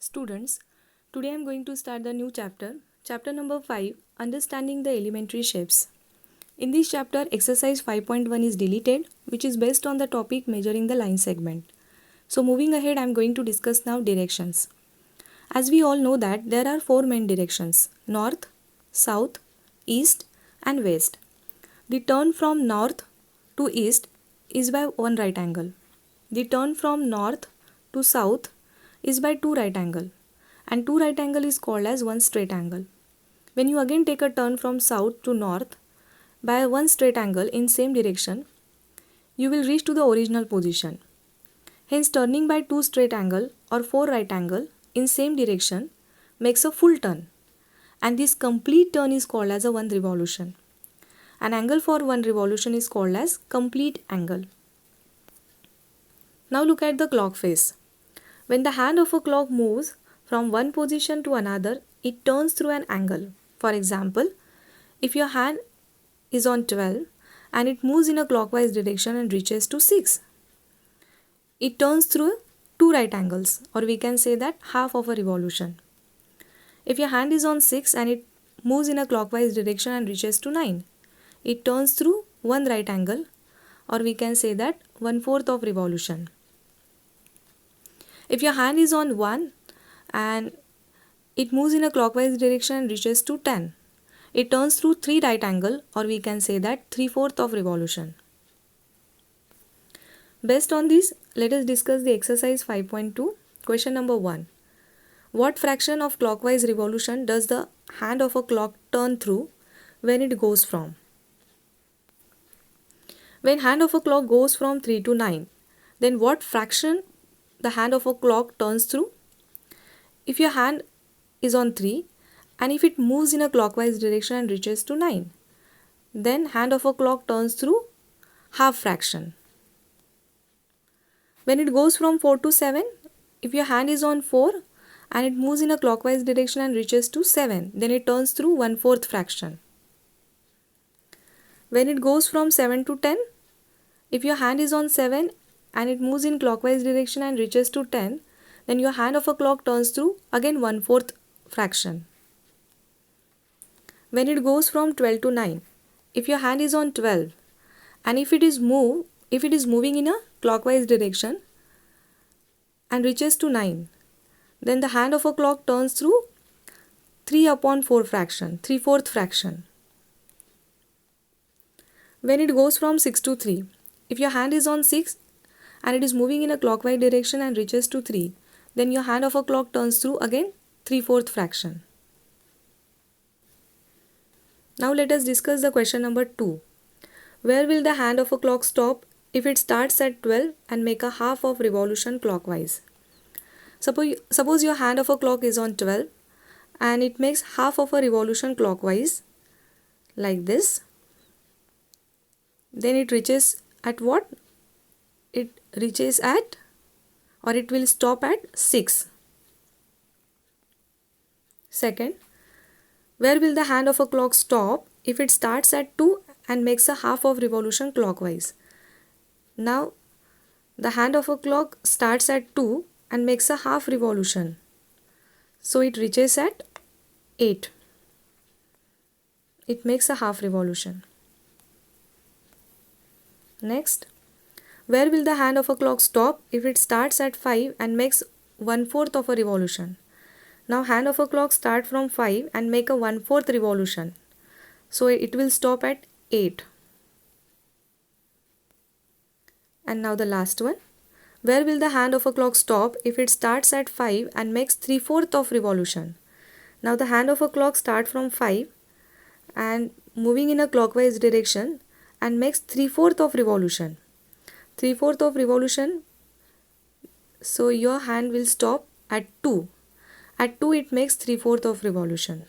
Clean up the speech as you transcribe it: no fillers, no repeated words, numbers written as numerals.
Students, today I am going to start the new chapter number 5, Understanding the Elementary Shapes. In this chapter, exercise 5.1 is deleted, which is based on the topic measuring the line segment. So moving ahead, I am going to discuss now directions. As we all know that there are 4 main directions: north, south, east and west. The turn from north to east is by one right angle. The turn from north to south is by two right angle, and two right angle is called as one straight angle. When you again take a turn from south to north by one straight angle in same direction, you will reach to the original position. Hence turning by two straight angle or four right angle in same direction makes a full turn, and this complete turn is called as a one revolution. An angle for one revolution is called as complete angle. Now look at the clock face. When the hand of a clock moves from one position to another, it turns through an angle. For example, if your hand is on 12 and it moves in a clockwise direction and reaches to 6, it turns through two right angles, or we can say that half of a revolution. If your hand is on 6 and it moves in a clockwise direction and reaches to 9, it turns through one right angle, or we can say that 1/4 of revolution. If your hand is on 1 and it moves in a clockwise direction and reaches to 10, it turns through 3 right angle, or we can say that 3/4 of revolution. Based on this, let us discuss the exercise 5.2. Question number 1. What fraction of clockwise revolution does the hand of a clock turn through when it goes from? When hand of a clock goes from 3 to 9, then what fraction the hand of a clock turns through? If your hand is on 3 and if it moves in a clockwise direction and reaches to 9, then hand of a clock turns through half fraction. When it goes from 4 to 7, if your hand is on 4 and it moves in a clockwise direction and reaches to 7, then it turns through 1/4 fraction. When it goes from 7 to 10, if your hand is on 7 and it moves in clockwise direction and reaches to 10, then your hand of a clock turns through again 1/4 fraction. When it goes from 12 to 9, if your hand is on 12 and if it is moving in a clockwise direction and reaches to 9, then the hand of a clock turns through 3/4 fraction, 3/4 fraction. When it goes from 6 to 3, if your hand is on 6 and it is moving in a clockwise direction and reaches to 3, then your hand of a clock turns through again 3/4 fraction. Now let us discuss the question number 2. Where will the hand of a clock stop if it starts at 12 and make a half of revolution clockwise? Suppose your hand of a clock is on 12 and it makes half of a revolution clockwise like this. Then it reaches at what? It reaches at, or it will stop at 6. Second, where will the hand of a clock stop if it starts at 2 and makes a half of revolution clockwise? Now, the hand of a clock starts at 2 and makes a half revolution. So it reaches at 8. It makes a half revolution. Next, where will the hand of a clock stop if it starts at 5 and makes 1/4 of a revolution? Now hand of a clock start from 5 and make a 1/4 revolution. So it will stop at 8. And now the last one. Where will the hand of a clock stop if it starts at 5 and makes 3/4 of revolution? Now the hand of a clock start from 5 and moving in a clockwise direction and makes 3/4 of revolution. 3/4 of revolution, so your hand will stop at 2. At 2 it makes 3/4 of revolution.